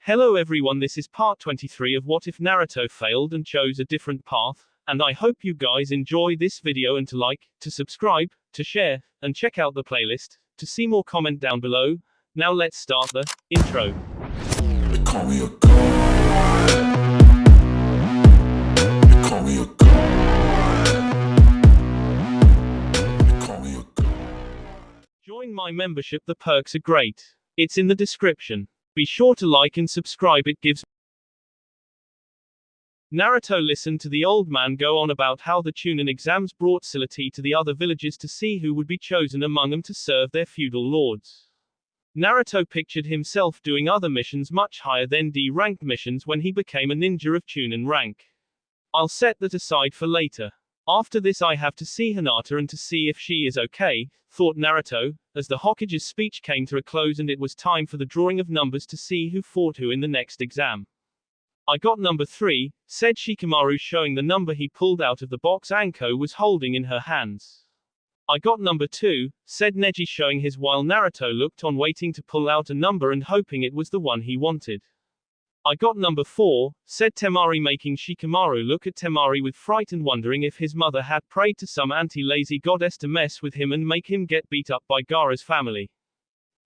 Hello everyone, this is part 23 of What If Naruto Failed and Chose a Different Path, and I hope you guys enjoy this video and to like, to subscribe, to share, and check out the playlist, to see more comment down below. Now let's start the intro. They call me a god. They call me a god. They call me a god. Join my membership, the perks are great. It's in the description. Be sure to like and subscribe, it gives. Naruto listened to the old man go on about how the Chunin exams brought civility to the other villages to see who would be chosen among them to serve their feudal lords. Naruto pictured himself doing other missions much higher than D-ranked missions when he became a ninja of Chunin rank. I'll set that aside for later. After this I have to see Hinata and to see if she is okay, thought Naruto, as the Hokage's speech came to a close and it was time for the drawing of numbers to see who fought who in the next exam. I got number 3, said Shikamaru, showing the number he pulled out of the box Anko was holding in her hands. I got number 2, said Neji, showing his while Naruto looked on waiting to pull out a number and hoping it was the one he wanted. I got number 4, said Temari, making Shikamaru look at Temari with fright and wondering if his mother had prayed to some anti-lazy goddess to mess with him and make him get beat up by Gaara's family.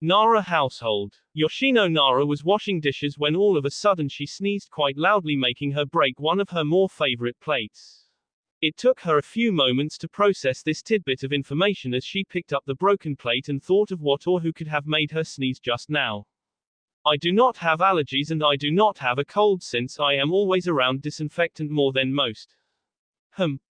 Nara household. Yoshino Nara was washing dishes when all of a sudden she sneezed quite loudly, making her break one of her more favorite plates. It took her a few moments to process this tidbit of information as she picked up the broken plate and thought of what or who could have made her sneeze just now. I do not have allergies and I do not have a cold since I am always around disinfectant more than most.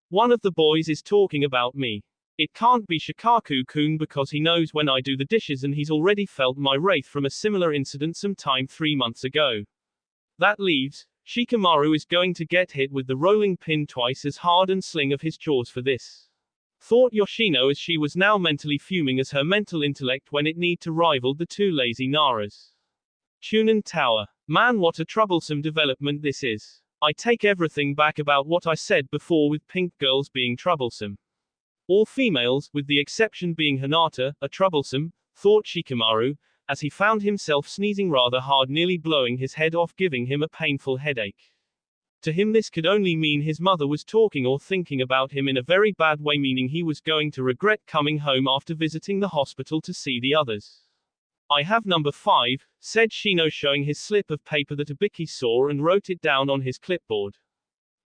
One of the boys is talking about me. It can't be Shikaku-kun because he knows when I do the dishes and he's already felt my wraith from a similar incident some time 3 months ago. That leaves, Shikamaru is going to get hit with the rolling pin twice as hard and sling of his jaws for this. Thought Yoshino as she was now mentally fuming as her mental intellect when it need to rival the two lazy Naras. Chunin Tower. Man, what a troublesome development this is. I take everything back about what I said before with pink girls being troublesome. All females, with the exception being Hinata, are troublesome, thought Shikamaru, as he found himself sneezing rather hard, nearly blowing his head off, giving him a painful headache. To him this could only mean his mother was talking or thinking about him in a very bad way, meaning he was going to regret coming home after visiting the hospital to see the others. I have number 5, said Shino, showing his slip of paper that Ibiki saw and wrote it down on his clipboard.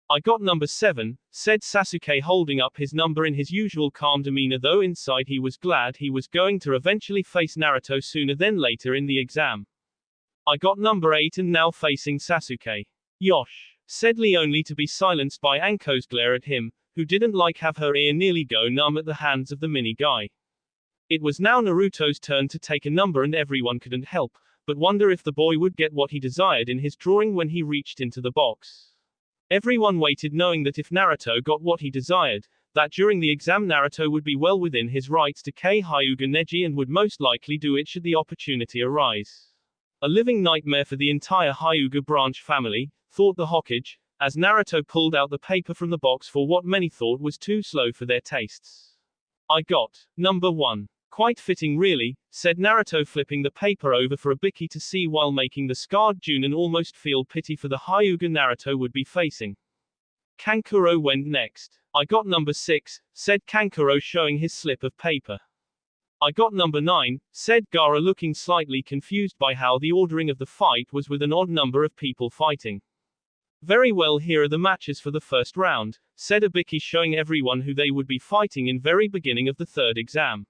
I got number 7, said Sasuke, holding up his number in his usual calm demeanor, though inside he was glad he was going to eventually face Naruto sooner than later in the exam. I got number 8 and now facing Sasuke. Yosh, said Lee, only to be silenced by Anko's glare at him, who didn't like have her ear nearly go numb at the hands of the mini guy. It was now Naruto's turn to take a number and everyone couldn't help but wonder if the boy would get what he desired in his drawing when he reached into the box. Everyone waited, knowing that if Naruto got what he desired, that during the exam Naruto would be well within his rights to Hyuga Neji and would most likely do it should the opportunity arise. A living nightmare for the entire Hyuga branch family, thought the Hokage, as Naruto pulled out the paper from the box for what many thought was too slow for their tastes. I got number 1. Quite fitting really, said Naruto, flipping the paper over for Ibiki to see while making the scarred Junin almost feel pity for the Hyuga Naruto would be facing. Kankuro went next. I got number 6, said Kankuro, showing his slip of paper. I got number 9, said Gaara, looking slightly confused by how the ordering of the fight was with an odd number of people fighting. Very well, here are the matches for the first round, said Ibiki, showing everyone who they would be fighting in very beginning of the third exam.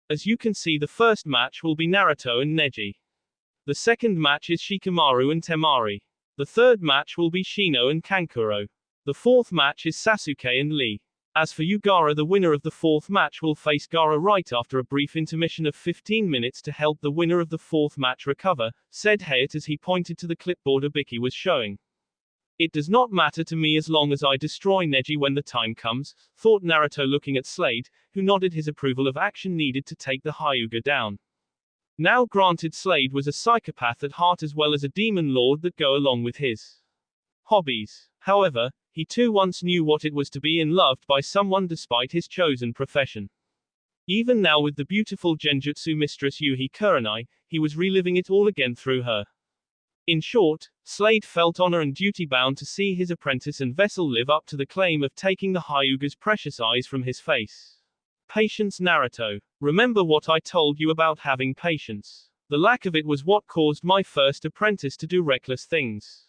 As you can see, the first match will be Naruto and Neji. The second match is Shikamaru and Temari. The third match will be Shino and Kankuro. The fourth match is Sasuke and Lee. As for you, Gaara, the winner of the fourth match will face Gaara right after a brief intermission of 15 minutes to help the winner of the fourth match recover, said Hayate as he pointed to the clipboard Ibiki was showing. It does not matter to me as long as I destroy Neji when the time comes, thought Naruto, looking at Slade, who nodded his approval of action needed to take the Hyuga down. Now granted, Slade was a psychopath at heart as well as a demon lord that go along with his hobbies. However, he too once knew what it was to be loved by someone despite his chosen profession. Even now with the beautiful genjutsu mistress Yuhi Kurenai, he was reliving it all again through her. In short, Slade felt honor and duty bound to see his apprentice and vessel live up to the claim of taking the Hyuga's precious eyes from his face. Patience, Naruto. Remember what I told you about having patience. The lack of it was what caused my first apprentice to do reckless things.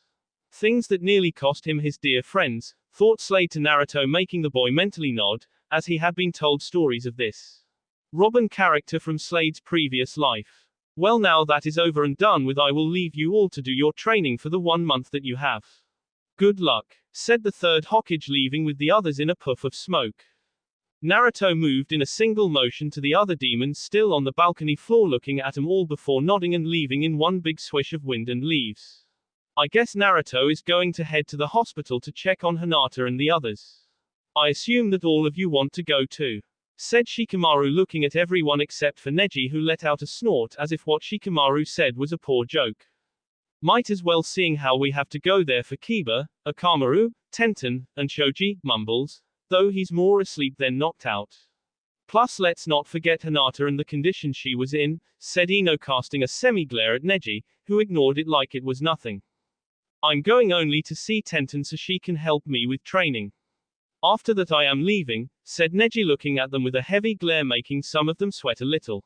Things that nearly cost him his dear friends, thought Slade to Naruto, making the boy mentally nod, as he had been told stories of this Robin character from Slade's previous life. Well, now that is over and done with, I will leave you all to do your training for the 1 month that you have. Good luck, said the third Hokage, leaving with the others in a puff of smoke. Naruto moved in a single motion to the other demons still on the balcony floor, looking at them all before nodding and leaving in one big swish of wind and leaves. I guess Naruto is going to head to the hospital to check on Hinata and the others. I assume that all of you want to go too, said Shikamaru, looking at everyone except for Neji, who let out a snort as if what Shikamaru said was a poor joke. Might as well, seeing how we have to go there for Kiba, Akamaru, Tenten, and Shoji, mumbles, though he's more asleep than knocked out. Plus let's not forget Hinata and the condition she was in, said Ino, casting a semi-glare at Neji, who ignored it like it was nothing. I'm going only to see Tenten so she can help me with training. After that I am leaving, said Neji, looking at them with a heavy glare, making some of them sweat a little.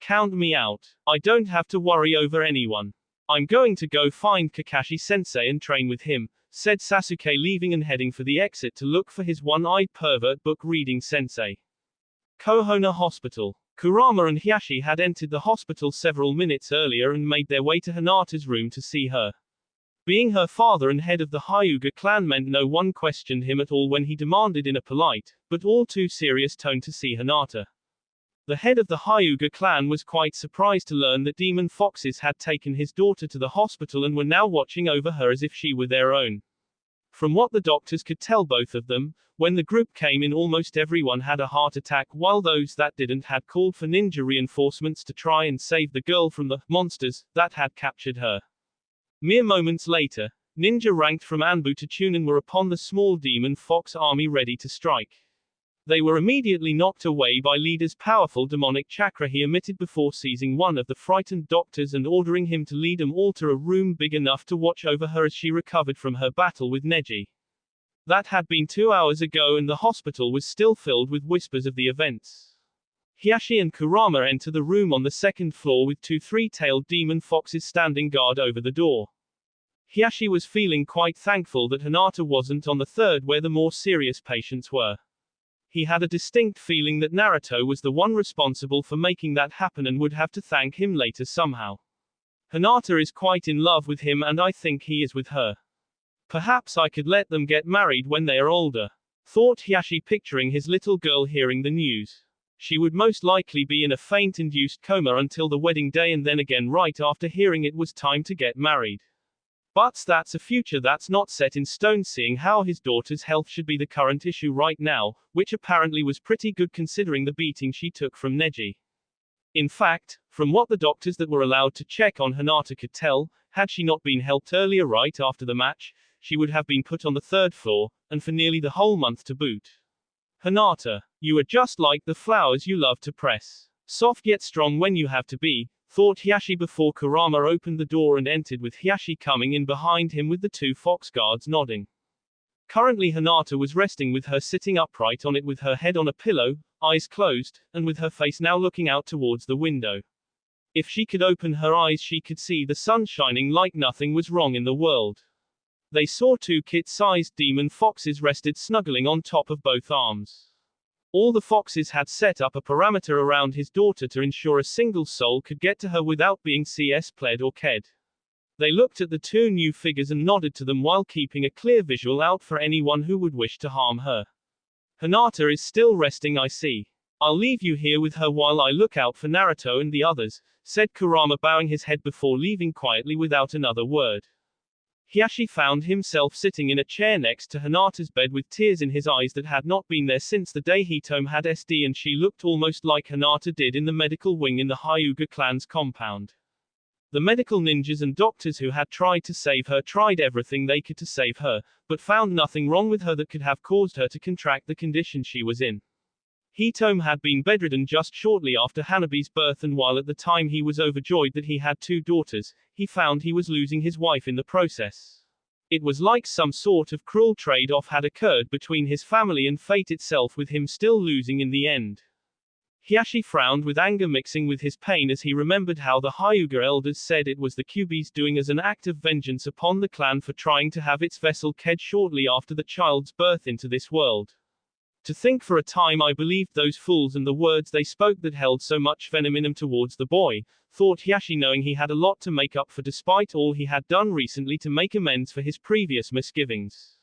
Count me out. I don't have to worry over anyone. I'm going to go find Kakashi-sensei and train with him, said Sasuke, leaving and heading for the exit to look for his one-eyed pervert book-reading sensei. Kohono Hospital. Kurama and Hiashi had entered the hospital several minutes earlier and made their way to Hinata's room to see her. Being her father and head of the Hyuga clan meant no one questioned him at all when he demanded in a polite, but all too serious tone to see Hinata. The head of the Hyuga clan was quite surprised to learn that demon foxes had taken his daughter to the hospital and were now watching over her as if she were their own. From what the doctors could tell, both of them, when the group came in, almost everyone had a heart attack, while those that didn't had called for ninja reinforcements to try and save the girl from the monsters that had captured her. Mere moments later, ninja ranked from Anbu to Chunin were upon the small demon fox army, ready to strike. They were immediately knocked away by Leader's powerful demonic chakra he emitted before seizing one of the frightened doctors and ordering him to lead them all to a room big enough to watch over her as she recovered from her battle with Neji. That had been 2 hours ago and the hospital was still filled with whispers of the events. Hiashi and Kurama enter the room on the second floor with 2 three-tailed demon foxes standing guard over the door. Hiashi was feeling quite thankful that Hinata wasn't on the third where the more serious patients were. He had a distinct feeling that Naruto was the one responsible for making that happen and would have to thank him later somehow. Hinata is quite in love with him and I think he is with her. Perhaps I could let them get married when they are older, thought Hiashi, picturing his little girl hearing the news. She would most likely be in a faint-induced coma until the wedding day and then again right after hearing it was time to get married. But that's a future that's not set in stone, seeing how his daughter's health should be the current issue right now, which apparently was pretty good considering the beating she took from Neji. In fact, from what the doctors that were allowed to check on Hinata could tell, had she not been helped earlier right after the match, she would have been put on the third floor, and for nearly the whole month to boot. Hinata, you are just like the flowers you love to press. Soft yet strong when you have to be, thought Hiashi before Kurama opened the door and entered with Hiashi coming in behind him with the 2 fox guards nodding. Currently Hinata was resting with her sitting upright on it with her head on a pillow, eyes closed, and with her face now looking out towards the window. If she could open her eyes she could see the sun shining like nothing was wrong in the world. They saw 2 kit-sized demon foxes rested snuggling on top of both arms. All the foxes had set up a perimeter around his daughter to ensure a single soul could get to her without being pled or ked. They looked at the 2 new figures and nodded to them while keeping a clear visual out for anyone who would wish to harm her. Hinata is still resting, I see. I'll leave you here with her while I look out for Naruto and the others, said Kurama, bowing his head before leaving quietly without another word. Hiashi found himself sitting in a chair next to Hinata's bed with tears in his eyes that had not been there since the day Hitome had SD, and she looked almost like Hinata did in the medical wing in the Hyuga clan's compound. The medical ninjas and doctors who had tried to save her tried everything they could to save her, but found nothing wrong with her that could have caused her to contract the condition she was in. Hitome had been bedridden just shortly after Hanabi's birth, and while at the time he was overjoyed that he had 2 daughters, he found he was losing his wife in the process. It was like some sort of cruel trade-off had occurred between his family and fate itself, with him still losing in the end. Hiashi frowned with anger mixing with his pain as he remembered how the Hyuga elders said it was the Kyuubi's doing as an act of vengeance upon the clan for trying to have its vessel killed shortly after the child's birth into this world. To think for a time I believed those fools and the words they spoke that held so much venom in them towards the boy, thought Hiashi, knowing he had a lot to make up for despite all he had done recently to make amends for his previous misgivings.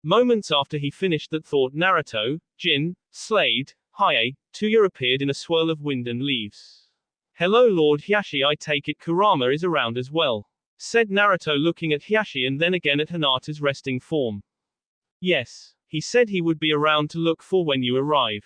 Moments after he finished that thought, Naruto, Jin, Slade, Hiei, Tuya appeared in a swirl of wind and leaves. Hello Lord Hiashi, I take it Kurama is around as well, said Naruto looking at Hiashi and then again at Hinata's resting form. Yes. He said he would be around to look for when you arrive.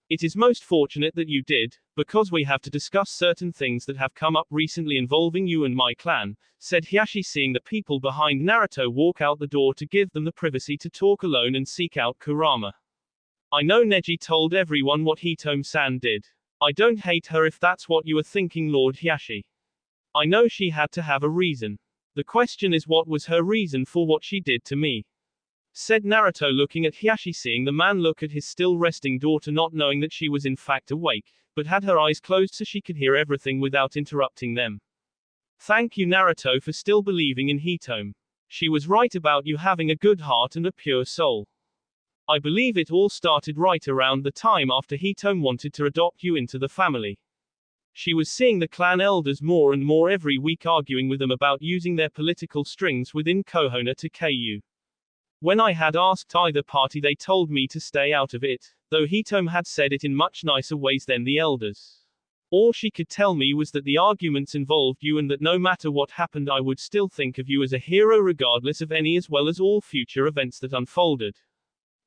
It is most fortunate that you did, because we have to discuss certain things that have come up recently involving you and my clan, said Hiashi, seeing the people behind Naruto walk out the door to give them the privacy to talk alone and seek out Kurama. I know Neji told everyone what Hitome-san did. I don't hate her if that's what you are thinking, Lord Hiashi. I know she had to have a reason. The question is, what was her reason for what she did to me? Said Naruto looking at Hiashi, seeing the man look at his still resting daughter, not knowing that she was in fact awake, but had her eyes closed so she could hear everything without interrupting them. Thank you Naruto for still believing in Hitome. She was right about you having a good heart and a pure soul. I believe it all started right around the time after Hitome wanted to adopt you into the family. She was seeing the clan elders more and more every week, arguing with them about using their political strings within Konoha to KU. When I had asked either party, they told me to stay out of it, though Hitome had said it in much nicer ways than the elders. All she could tell me was that the arguments involved you and that no matter what happened I would still think of you as a hero regardless of any, as well as all future events that unfolded.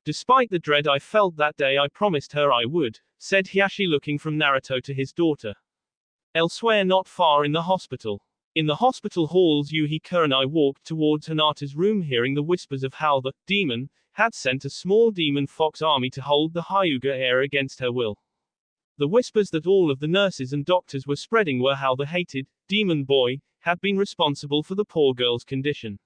Despite the dread I felt that day, I promised her I would, said Hiashi looking from Naruto to his daughter. Elsewhere, not far in the hospital. In the hospital halls, Yuhiko and I walked towards Hinata's room, hearing the whispers of how the demon had sent a small demon fox army to hold the Hyuga heir against her will. The whispers that all of the nurses and doctors were spreading were how the hated demon boy had been responsible for the poor girl's condition.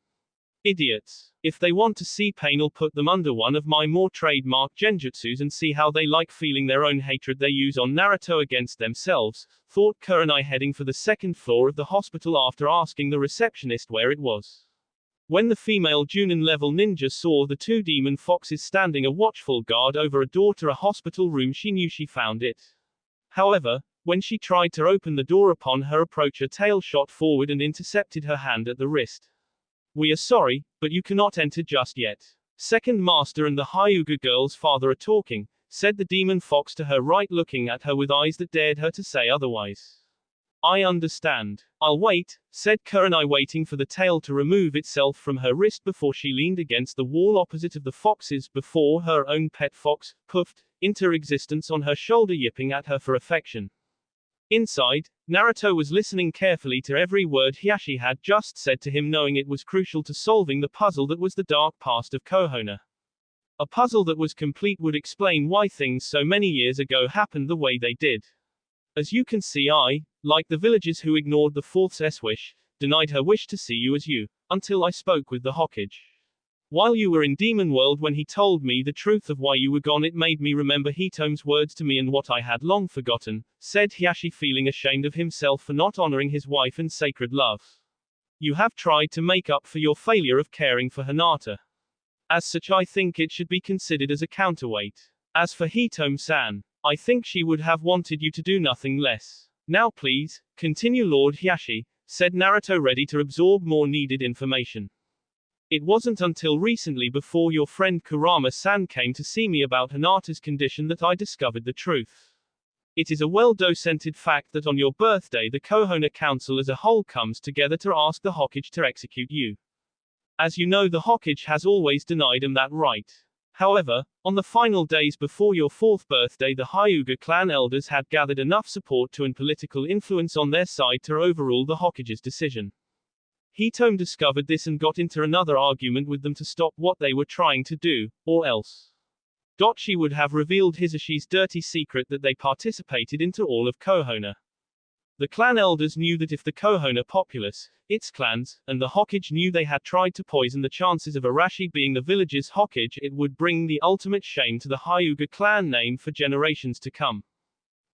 Idiots. If they want to see pain, I'll put them under one of my more trademark genjutsus and see how they like feeling their own hatred they use on Naruto against themselves, thought Kurenai, heading for the second floor of the hospital after asking the receptionist where it was. When the female Junin level ninja saw the 2 demon foxes standing a watchful guard over a door to a hospital room, she knew she found it. However, when she tried to open the door, upon her approach a tail shot forward and intercepted her hand at the wrist. We are sorry, but you cannot enter just yet. Second Master and the Hyuga girl's father are talking, said the demon fox to her right, looking at her with eyes that dared her to say otherwise. I understand. I'll wait, said Kurenai, waiting for the tail to remove itself from her wrist before she leaned against the wall opposite of the foxes before her own pet fox puffed into existence on her shoulder, yipping at her for affection. Inside, Naruto was listening carefully to every word Hiashi had just said to him, knowing it was crucial to solving the puzzle that was the dark past of Konoha. A puzzle that was complete would explain why things so many years ago happened the way they did. As you can see, I, like the villagers who ignored the fourth's wish, denied her wish to see you as you, until I spoke with the Hokage. While you were in Demon World, when he told me the truth of why you were gone, it made me remember Hitome's words to me and what I had long forgotten, said Hiashi, feeling ashamed of himself for not honoring his wife and sacred love. You have tried to make up for your failure of caring for Hinata. As such, I think it should be considered as a counterweight. As for Hitome-san, I think she would have wanted you to do nothing less. Now please, continue Lord Hiashi, said Naruto, ready to absorb more needed information. It wasn't until recently, before your friend Kurama-san came to see me about Hinata's condition, that I discovered the truth. It is a well-documented fact that on your birthday the Konoha Council as a whole comes together to ask the Hokage to execute you. As you know, the Hokage has always denied him that right. However, on the final days before your 4th birthday, the Hyuga clan elders had gathered enough support to and political influence on their side to overrule the Hokage's decision. Hitome discovered this and got into another argument with them to stop what they were trying to do, or else. She would have revealed Hisashi's dirty secret that they participated into all of Konoha. The clan elders knew that if the Konoha populace, its clans, and the Hokage knew they had tried to poison the chances of Arashi being the village's Hokage, it would bring the ultimate shame to the Hyuga clan name for generations to come.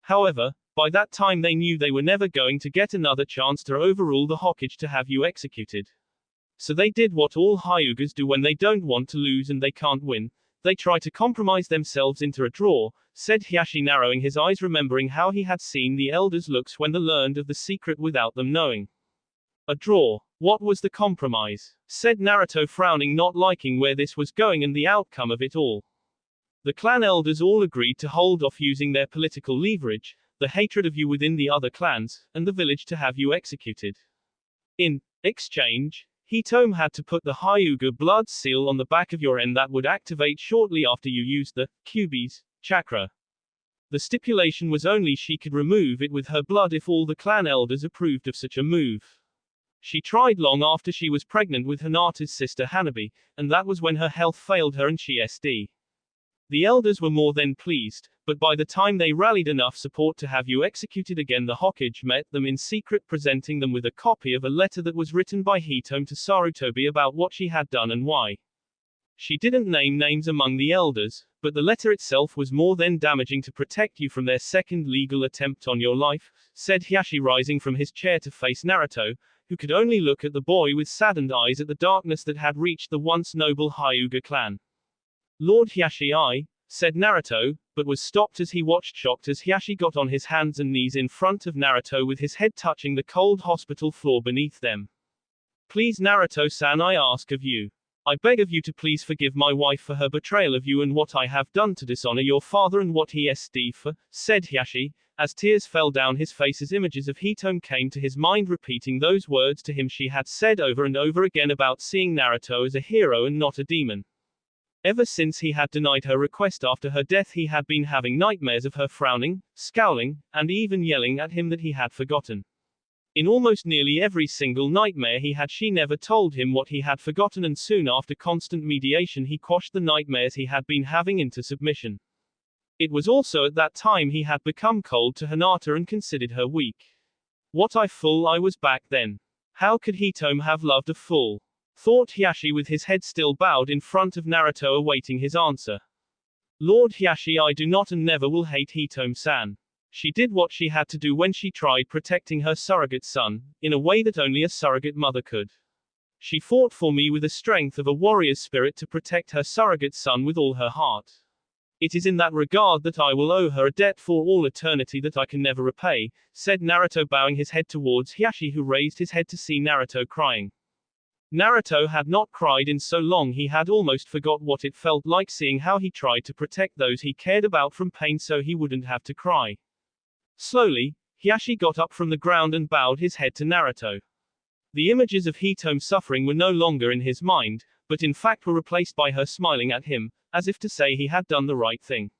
However, by that time they knew they were never going to get another chance to overrule the Hokage to have you executed. So they did what all Hyugas do when they don't want to lose and they can't win. They try to compromise themselves into a draw, said Hiashi, narrowing his eyes, remembering how he had seen the elders' looks when they learned of the secret without them knowing. A draw. What was the compromise? Said Naruto, frowning, not liking where this was going and the outcome of it all. The clan elders all agreed to hold off using their political leverage, the hatred of you within the other clans, and the village to have you executed. In exchange, Hitome had to put the Hyuga blood seal on the back of your end that would activate shortly after you used the Kyuubi's chakra. The stipulation was only she could remove it with her blood if all the clan elders approved of such a move. She tried long after she was pregnant with Hinata's sister Hanabi, and that was when her health failed her and she SD. The elders were more than pleased, but by the time they rallied enough support to have you executed again, the Hokage met them in secret, presenting them with a copy of a letter that was written by Hitome to Sarutobi about what she had done and why. She didn't name names among the elders, but the letter itself was more than damaging to protect you from their second legal attempt on your life, said Hiashi, rising from his chair to face Naruto, who could only look at the boy with saddened eyes at the darkness that had reached the once noble Hyuga clan. Lord Hiashi, said Naruto, but was stopped as he watched, shocked, as Hiashi got on his hands and knees in front of Naruto with his head touching the cold hospital floor beneath them. Please, Naruto-san, I ask of you. I beg of you to please forgive my wife for her betrayal of you and what I have done to dishonor your father and what he SD for, said Hiashi, as tears fell down his face as images of Hitome came to his mind, repeating those words to him she had said over and over again about seeing Naruto as a hero and not a demon. Ever since he had denied her request after her death, he had been having nightmares of her frowning, scowling, and even yelling at him that he had forgotten. In almost nearly every single nightmare she never told him what he had forgotten, and soon after constant mediation he quashed the nightmares he had been having into submission. It was also at that time he had become cold to Hinata and considered her weak. What a fool I was back then. How could Hitome have loved a fool? Thought Hiashi with his head still bowed in front of Naruto, awaiting his answer. Lord Hiashi, I do not and never will hate Hitome-san. She did what she had to do when she tried protecting her surrogate son, in a way that only a surrogate mother could. She fought for me with the strength of a warrior's spirit to protect her surrogate son with all her heart. It is in that regard that I will owe her a debt for all eternity that I can never repay, said Naruto, bowing his head towards Hiashi, who raised his head to see Naruto crying. Naruto had not cried in so long he had almost forgot what it felt like, seeing how he tried to protect those he cared about from pain so he wouldn't have to cry. Slowly, Hiashi got up from the ground and bowed his head to Naruto. The images of Hitome's suffering were no longer in his mind, but in fact were replaced by her smiling at him, as if to say he had done the right thing.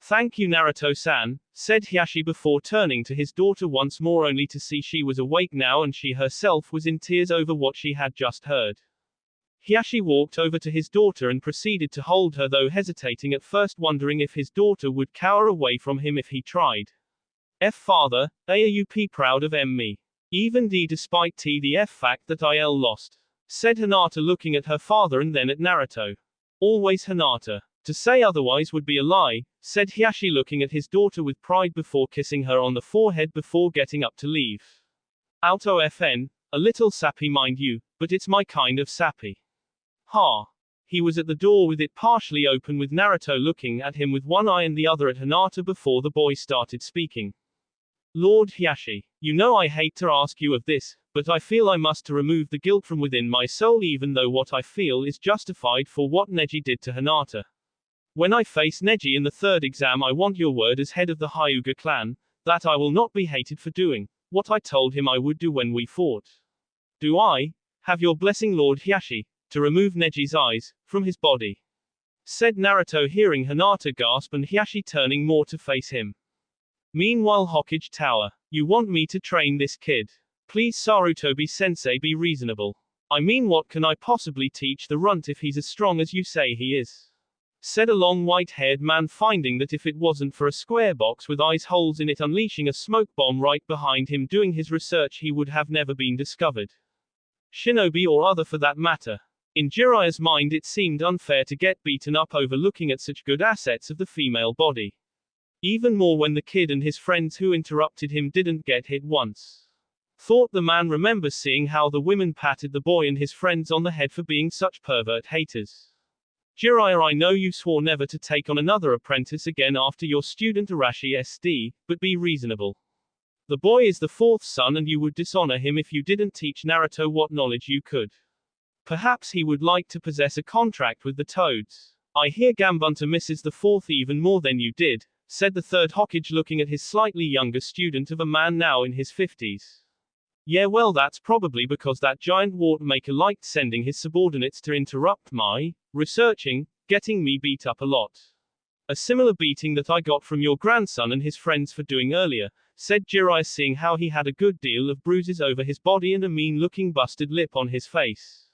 Thank you, Naruto-san, said Hiashi before turning to his daughter once more, only to see she was awake now and she herself was in tears over what she had just heard. Hiashi walked over to his daughter and proceeded to hold her, though hesitating at first, wondering if his daughter would cower away from him if he tried. Father, are you proud of me? Even despite the fact that I'll lost, said Hinata, looking at her father and then at Naruto. Always Hinata. To say otherwise would be a lie, said Hiashi, looking at his daughter with pride before kissing her on the forehead before getting up to leave. Auto FN, a little sappy mind you, but it's my kind of sappy. Ha. He was at the door with it partially open, with Naruto looking at him with one eye and the other at Hinata before the boy started speaking. Lord Hiashi, you know I hate to ask you of this, but I feel I must to remove the guilt from within my soul, even though what I feel is justified for what Neji did to Hinata. When I face Neji in the third exam, I want your word as head of the Hyuga clan, that I will not be hated for doing what I told him I would do when we fought. Do I have your blessing, Lord Hiashi, to remove Neji's eyes from his body? Said Naruto, hearing Hinata gasp and Hiashi turning more to face him. Meanwhile, Hokage Tower. You want me to train this kid? Please, Sarutobi-sensei, be reasonable. I mean, what can I possibly teach the runt if he's as strong as you say he is? said a long white-haired man, finding that if it wasn't for a square box with eyes holes in it unleashing a smoke bomb right behind him doing his research, he would have never been discovered. Shinobi or other for that matter. In Jiraiya's mind it seemed unfair to get beaten up over looking at such good assets of the female body. Even more when the kid and his friends who interrupted him didn't get hit once. Thought the man remembers seeing how the women patted the boy and his friends on the head for being such pervert haters. Jiraiya, I know you swore never to take on another apprentice again after your student Arashi SD, but be reasonable. The boy is the fourth son and you would dishonor him if you didn't teach Naruto what knowledge you could. Perhaps he would like to possess a contract with the Toads. I hear Gambunta misses the fourth even more than you did, said the third Hokage looking at his slightly younger student of a man now in his 50s. Yeah, well, that's probably because that giant wart maker liked sending his subordinates to interrupt my researching, getting me beat up a lot. A similar beating that I got from your grandson and his friends for doing earlier, said Jiraiya, seeing how he had a good deal of bruises over his body and a mean-looking busted lip on his face.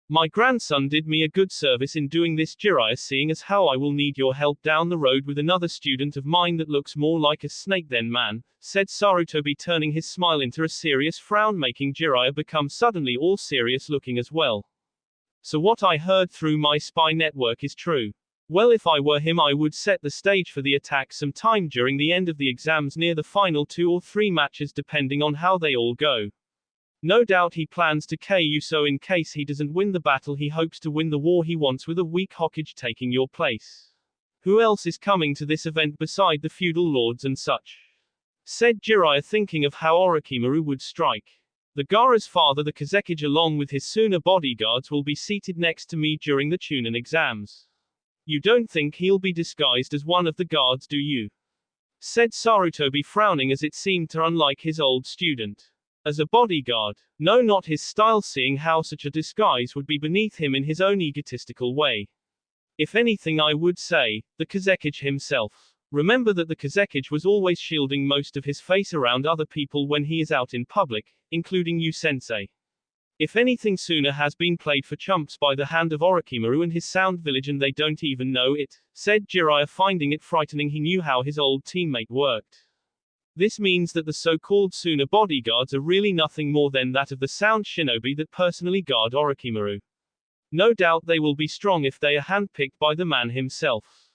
My grandson did me a good service in doing this, Jiraiya, seeing as how I will need your help down the road with another student of mine that looks more like a snake than man, said Sarutobi, turning his smile into a serious frown, making Jiraiya become suddenly all serious looking as well. So what I heard through my spy network is true. Well, if I were him I would set the stage for the attack sometime during the end of the exams near the final 2 or 3 matches depending on how they all go. No doubt he plans to KO you, so in case he doesn't win the battle he hopes to win the war he wants with a weak Hokage taking your place. Who else is coming to this event beside the feudal lords and such? Said Jiraiya, thinking of how Orochimaru would strike. The Gaara's father, the Kazekage, along with his Suna bodyguards will be seated next to me during the Chunin exams. You don't think he'll be disguised as one of the guards, do you? Said Sarutobi, frowning as it seemed to unlike his old student. As a bodyguard? No, not his style, seeing how such a disguise would be beneath him in his own egotistical way. If anything, I would say, the Kazekage himself. Remember that the Kazekage was always shielding most of his face around other people when he is out in public, including you, sensei. If anything, Suna has been played for chumps by the hand of Orochimaru and his Sound Village, and they don't even know it, said Jiraiya, finding it frightening. He knew how his old teammate worked. This means that the so-called Suna bodyguards are really nothing more than that of the Sound Shinobi that personally guard Orochimaru. No doubt they will be strong if they are handpicked by the man himself.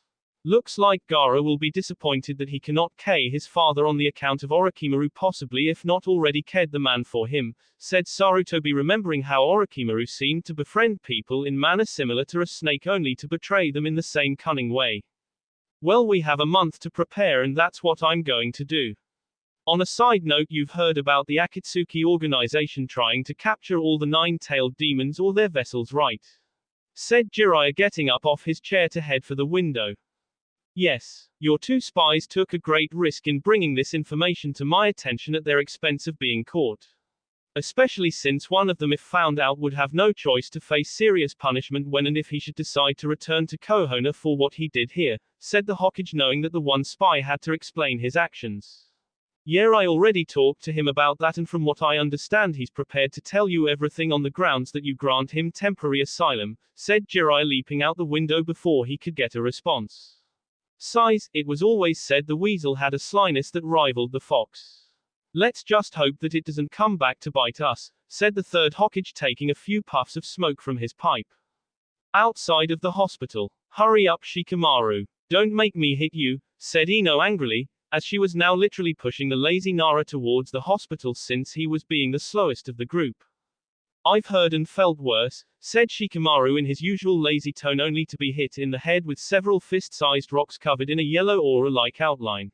Looks like Gaara will be disappointed that he cannot KO his father on the account of Orochimaru, possibly if not already KO'd the man for him, said Sarutobi, remembering how Orochimaru seemed to befriend people in manner similar to a snake, only to betray them in the same cunning way. Well, we have a month to prepare and that's what I'm going to do. On a side note, you've heard about the Akatsuki organization trying to capture all the 9-tailed demons or their vessels, right? Said Jiraiya, getting up off his chair to head for the window. Yes. Your 2 spies took a great risk in bringing this information to my attention at their expense of being caught. Especially since one of them, if found out, would have no choice to face serious punishment when and if he should decide to return to Konoha for what he did here, said the Hokage, knowing that the one spy had to explain his actions. Yeah, I already talked to him about that, and from what I understand he's prepared to tell you everything on the grounds that you grant him temporary asylum, said Jiraiya, leaping out the window before he could get a response. Size, it was always said the weasel had a slyness that rivaled the fox. Let's just hope that it doesn't come back to bite us, said the third Hokage, taking a few puffs of smoke from his pipe. Outside of the hospital. Hurry up, Shikamaru. Don't make me hit you, said Ino angrily, as she was now literally pushing the lazy Nara towards the hospital since he was being the slowest of the group. I've heard and felt worse, said Shikamaru in his usual lazy tone, only to be hit in the head with several fist-sized rocks covered in a yellow aura-like outline.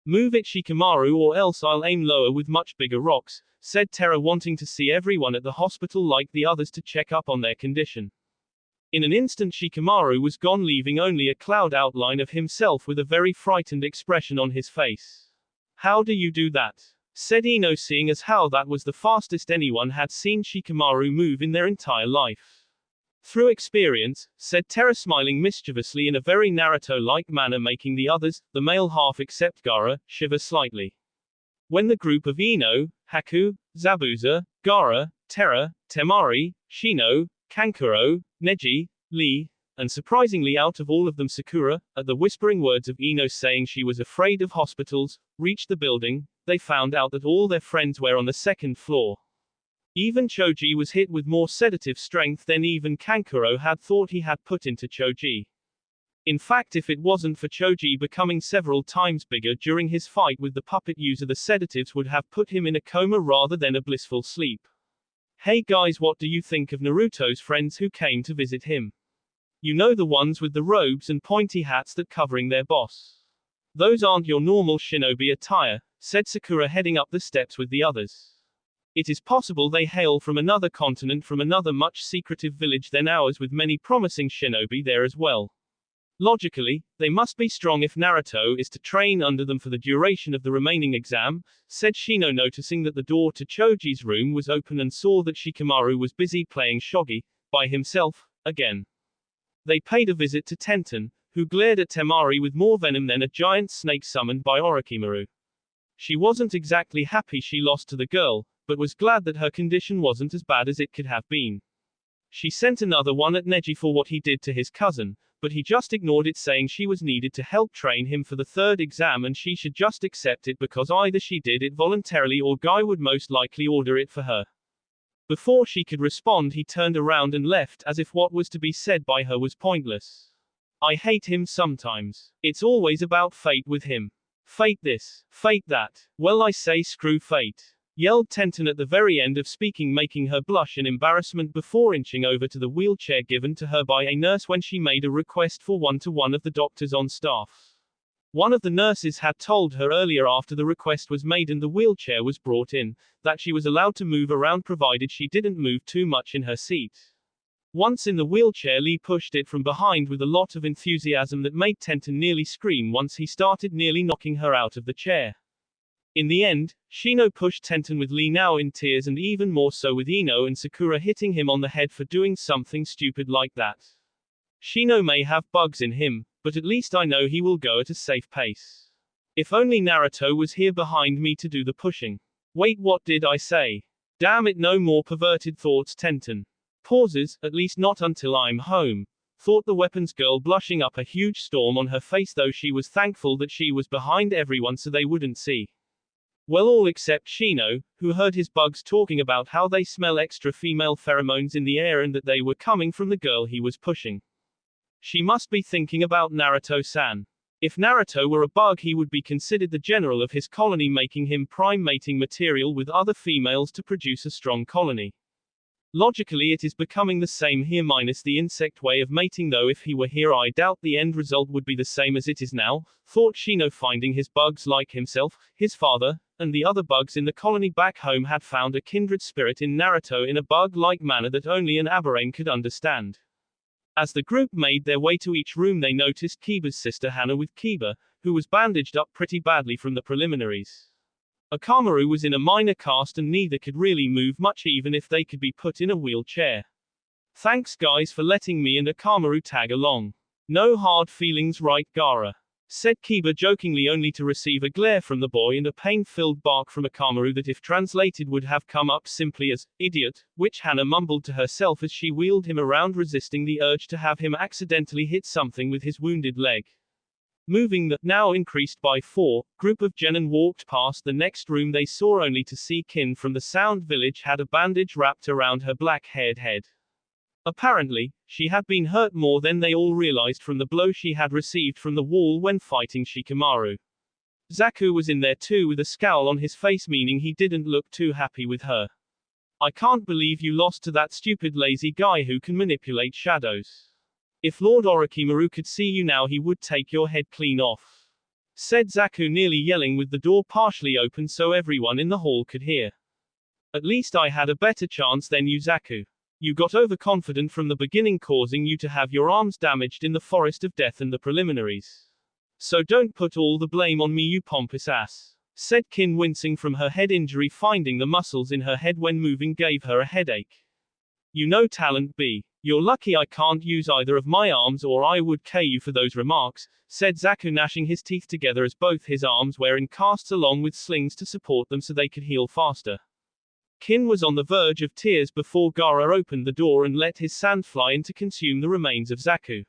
Move it, Shikamaru, or else I'll aim lower with much bigger rocks, said Terra, wanting to see everyone at the hospital like the others to check up on their condition. In an instant Shikamaru was gone, leaving only a cloud outline of himself with a very frightened expression on his face. How do you do that? Said Ino, seeing as how that was the fastest anyone had seen Shikamaru move in their entire life. Through experience, said Terra, smiling mischievously in a very Naruto-like manner, making the others, the male half except Gaara, shiver slightly. When the group of Ino, Haku, Zabuza, Gaara, Terra, Temari, Shino, Kankuro, Neji, Lee, And surprisingly, out of all of them, Sakura, at the whispering words of Ino saying she was afraid of hospitals, reached the building. They found out that all their friends were on the second floor. Even Choji was hit with more sedative strength than even Kankuro had thought he had put into Choji. In fact, if it wasn't for Choji becoming several times bigger during his fight with the puppet user, the sedatives would have put him in a coma rather than a blissful sleep. Hey guys, what do you think of Naruto's friends who came to visit him? You know, the ones with the robes and pointy hats that covering their boss. Those aren't your normal shinobi attire, said Sakura, heading up the steps with the others. It is possible they hail from another continent, from another much secretive village than ours, with many promising shinobi there as well. Logically, they must be strong if Naruto is to train under them for the duration of the remaining exam, said Shino, noticing that the door to Choji's room was open and saw that Shikamaru was busy playing shogi, by himself, again. They paid a visit to Tenten, who glared at Temari with more venom than a giant snake summoned by Orochimaru. She wasn't exactly happy she lost to the girl, but was glad that her condition wasn't as bad as it could have been. She sent another one at Neji for what he did to his cousin, but he just ignored it, saying she was needed to help train him for the third exam and she should just accept it because either she did it voluntarily or Guy would most likely order it for her. Before she could respond, he turned around and left, as if what was to be said by her was pointless. I hate him sometimes. It's always about fate with him. Fate this, fate that. Well, I say screw fate, yelled Tenten at the very end of speaking, making her blush in embarrassment before inching over to the wheelchair given to her by a nurse when she made a request for one to one of the doctors on staff. One of the nurses had told her earlier, after the request was made and the wheelchair was brought in, that she was allowed to move around provided she didn't move too much in her seat. Once in the wheelchair, Lee pushed it from behind with a lot of enthusiasm that made Tenten nearly scream once he started nearly knocking her out of the chair. In the end, Shino pushed Tenten, with Lee now in tears and even more so with Ino and Sakura hitting him on the head for doing something stupid like that. Shino may have bugs in him, but at least I know he will go at a safe pace. If only Naruto was here behind me to do the pushing. Wait, what did I say? Damn it, no more perverted thoughts. Tenten pauses, at least not until I'm home, thought the weapons girl, blushing up a huge storm on her face, though she was thankful that she was behind everyone so they wouldn't see. Well, all except Shino, who heard his bugs talking about how they smell extra female pheromones in the air and that they were coming from the girl he was pushing. She must be thinking about Naruto-san. If Naruto were a bug, he would be considered the general of his colony, making him prime mating material with other females to produce a strong colony. Logically, it is becoming the same here, minus the insect way of mating, though if he were here I doubt the end result would be the same as it is now, thought Shino, finding his bugs, like himself, his father, and the other bugs in the colony back home, had found a kindred spirit in Naruto in a bug-like manner that only an Aberrane could understand. As the group made their way to each room, they noticed Kiba's sister Hana with Kiba, who was bandaged up pretty badly from the preliminaries. Akamaru was in a minor cast and neither could really move much even if they could be put in a wheelchair. Thanks guys for letting me and Akamaru tag along. No hard feelings, right Gaara? Said Kiba jokingly, only to receive a glare from the boy and a pain-filled bark from Akamaru that if translated would have come up simply as, idiot, which Hana mumbled to herself as she wheeled him around, resisting the urge to have him accidentally hit something with his wounded leg. Moving the, now increased by 4, group of genin walked past the next room they saw, only to see Kin from the Sound Village had a bandage wrapped around her black-haired head. Apparently, she had been hurt more than they all realized from the blow she had received from the wall when fighting Shikamaru. Zaku was in there too, with a scowl on his face, meaning he didn't look too happy with her. I can't believe you lost to that stupid lazy guy who can manipulate shadows. If Lord Orochimaru could see you now he would take your head clean off, said Zaku, nearly yelling with the door partially open so everyone in the hall could hear. At least I had a better chance than you, Zaku. You got overconfident from the beginning, causing you to have your arms damaged in the forest of death and the preliminaries. So don't put all the blame on me, you pompous ass, said Kin, wincing from her head injury, finding the muscles in her head when moving gave her a headache. You know talent B. You're lucky I can't use either of my arms or I would K you for those remarks, said Zaku, gnashing his teeth together as both his arms were in casts along with slings to support them so they could heal faster. Kin was on the verge of tears before Gaara opened the door and let his sand fly in to consume the remains of Zaku.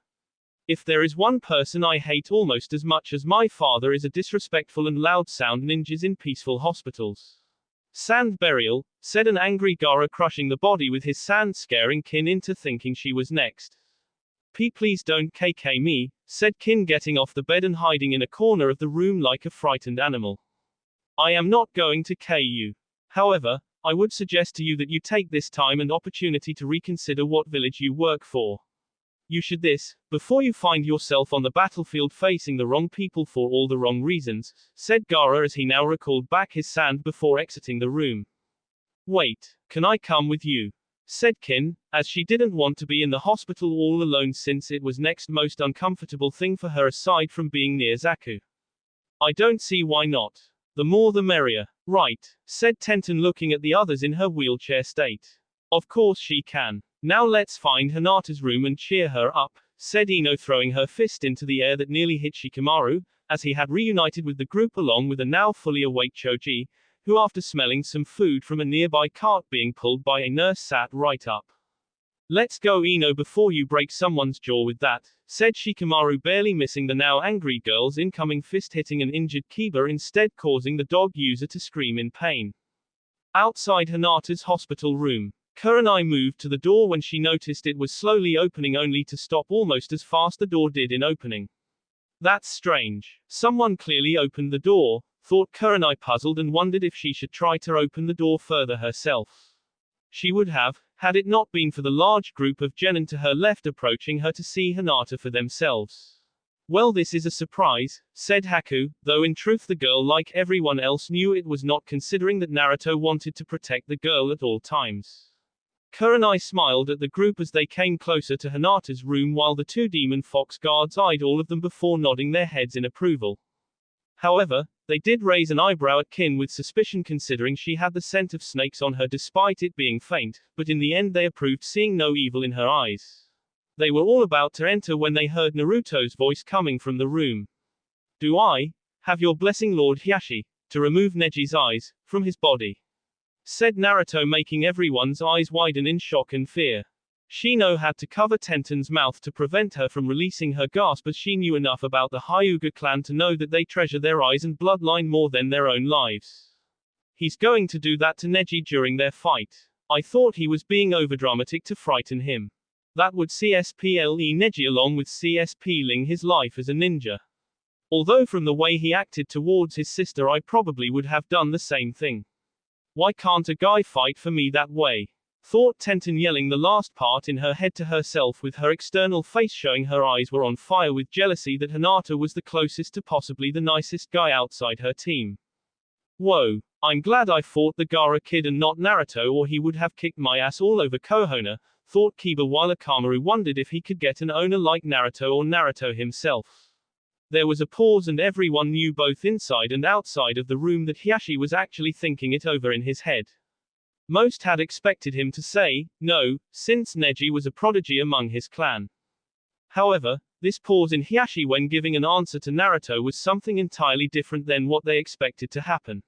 If there is one person I hate almost as much as my father is a disrespectful and loud sound ninjas in peaceful hospitals. Sand burial, said an angry Gaara, crushing the body with his sand, scaring Kin into thinking she was next. Please don't KK me, said Kin, getting off the bed and hiding in a corner of the room like a frightened animal. I am not going to K you. However, I would suggest to you that you take this time and opportunity to reconsider what village you work for. You should this, before you find yourself on the battlefield facing the wrong people for all the wrong reasons, said Gaara as he now recalled back his sand before exiting the room. Wait, can I come with you? Said Kin, as she didn't want to be in the hospital all alone since it was next most uncomfortable thing for her aside from being near Zaku. I don't see why not. The more the merrier. Right, said Tenten, looking at the others in her wheelchair state. Of course she can. Now let's find Hinata's room and cheer her up, said Ino, throwing her fist into the air that nearly hit Shikamaru, as he had reunited with the group along with a now fully awake Choji, who after smelling some food from a nearby cart being pulled by a nurse sat right up. Let's go Ino before you break someone's jaw with that, said Shikamaru, barely missing the now angry girl's incoming fist, hitting an injured Kiba, instead causing the dog user to scream in pain. Outside Hinata's hospital room, Kurenai moved to the door when she noticed it was slowly opening, only to stop almost as fast the door did in opening. That's strange. Someone clearly opened the door, thought Kurenai, puzzled, and wondered if she should try to open the door further herself. She would have, had it not been for the large group of genin to her left approaching her to see Hinata for themselves. Well, this is a surprise, said Haku, though in truth the girl, like everyone else, knew it was not, considering that Naruto wanted to protect the girl at all times. Kurenai smiled at the group as they came closer to Hinata's room, while the two demon fox guards eyed all of them before nodding their heads in approval. However, they did raise an eyebrow at Kin with suspicion, considering she had the scent of snakes on her despite it being faint, but in the end they approved, seeing no evil in her eyes. They were all about to enter when they heard Naruto's voice coming from the room. Do I have your blessing, Lord Hiashi, to remove Neji's eyes from his body? Said Naruto, making everyone's eyes widen in shock and fear. Shino had to cover Tenten's mouth to prevent her from releasing her gasp, as she knew enough about the Hyuga clan to know that they treasure their eyes and bloodline more than their own lives. He's going to do that to Neji during their fight. I thought he was being overdramatic to frighten him. That would CSPLE Neji along with CSPling his life as a ninja. Although from the way he acted towards his sister I probably would have done the same thing. Why can't a guy fight for me that way? Thought Tenten, yelling the last part in her head to herself, with her external face showing her eyes were on fire with jealousy that Hinata was the closest to possibly the nicest guy outside her team. Whoa, I'm glad I fought the Gaara kid and not Naruto, or he would have kicked my ass all over Konoha, thought Kiba, while Akamaru wondered if he could get an owner like Naruto or Naruto himself. There was a pause and everyone knew both inside and outside of the room that Hiashi was actually thinking it over in his head. Most had expected him to say no, since Neji was a prodigy among his clan. However, this pause in Hiashi when giving an answer to Naruto was something entirely different than what they expected to happen.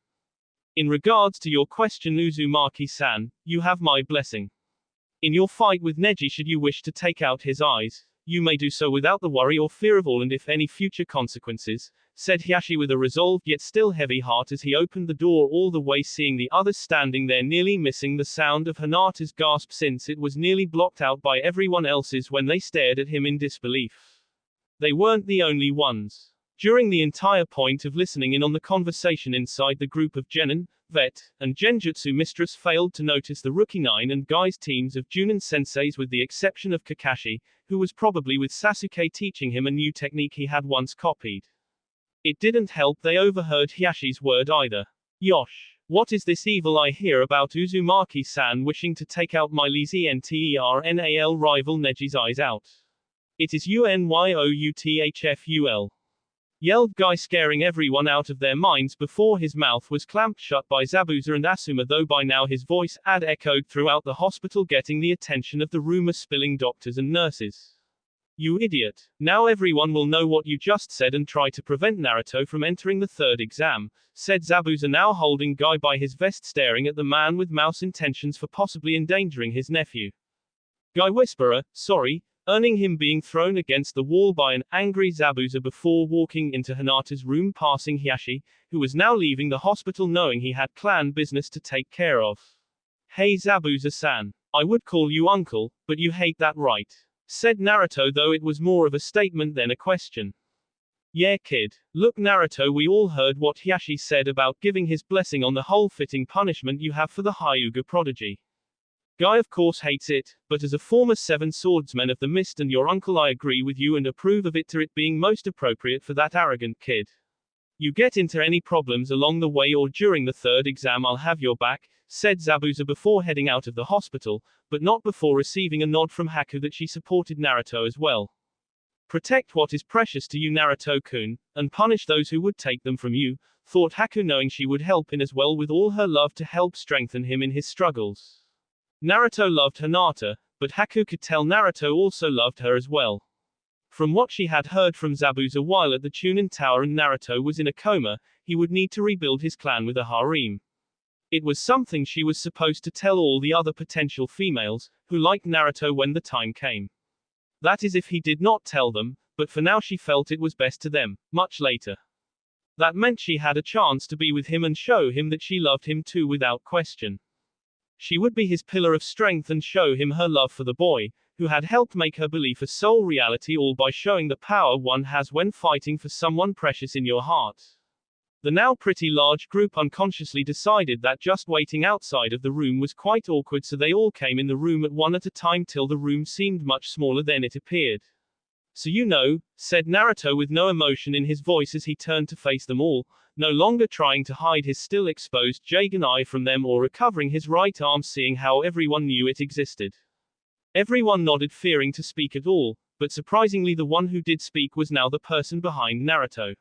In regards to your question, Uzumaki-san, you have my blessing. In your fight with Neji, should you wish to take out his eyes, you may do so without the worry or fear of all and if any future consequences, said Hiashi with a resolved yet still heavy heart as he opened the door all the way, seeing the others standing there, nearly missing the sound of Hinata's gasp since it was nearly blocked out by everyone else's when they stared at him in disbelief. They weren't the only ones. During the entire point of listening in on the conversation inside, the group of Genin, Vet, and Genjutsu Mistress failed to notice the Rookie 9 and Guys teams of Junin senseis, with the exception of Kakashi, who was probably with Sasuke teaching him a new technique he had once copied. It didn't help they overheard Hiashi's word either. Yosh. What is this evil I hear about Uzumaki-san wishing to take out my Lzenternal rival Neji's eyes out? It is UNYOUTHFUL. Yelled Guy, scaring everyone out of their minds before his mouth was clamped shut by Zabuza and Asuma, though by now his voice had echoed throughout the hospital, getting the attention of the rumor-spilling doctors and nurses. You idiot. Now everyone will know what you just said and try to prevent Naruto from entering the third exam, said Zabuza, now holding Guy by his vest, staring at the man with mouse intentions for possibly endangering his nephew. Guy whisperer, sorry, earning him being thrown against the wall by an angry Zabuza before walking into Hinata's room, passing Hiyashi, who was now leaving the hospital knowing he had clan business to take care of. Hey Zabuza-san. I would call you uncle, but you hate that, right? Said Naruto, though it was more of a statement than a question. Yeah kid. Look Naruto, we all heard what Hiyashi said about giving his blessing on the whole fitting punishment you have for the Hyuga prodigy. Guy of course hates it, but as a former seven swordsman of the mist and your uncle I agree with you and approve of it being most appropriate for that arrogant kid. You get into any problems along the way or during the third exam, I'll have your back, said Zabuza before heading out of the hospital, but not before receiving a nod from Haku that she supported Naruto as well. Protect what is precious to you Naruto-kun, and punish those who would take them from you, thought Haku, knowing she would help in as well with all her love to help strengthen him in his struggles. Naruto loved Hinata, but Haku could tell Naruto also loved her as well. From what she had heard from Zabuza while at the Chunin Tower and Naruto was in a coma, he would need to rebuild his clan with a harem. It was something she was supposed to tell all the other potential females, who liked Naruto when the time came. That is if he did not tell them, but for now she felt it was best to them, much later. That meant she had a chance to be with him and show him that she loved him too without question. She would be his pillar of strength and show him her love for the boy, who had helped make her belief a soul reality, all by showing the power one has when fighting for someone precious in your heart. The now pretty large group unconsciously decided that just waiting outside of the room was quite awkward, so they all came in the room at one at a time till the room seemed much smaller than it appeared. So you know, said Naruto with no emotion in his voice as he turned to face them all, no longer trying to hide his still exposed Jagan eye from them or recovering his right arm, seeing how everyone knew it existed. Everyone nodded, fearing to speak at all, but surprisingly the one who did speak was now the person behind Naruto.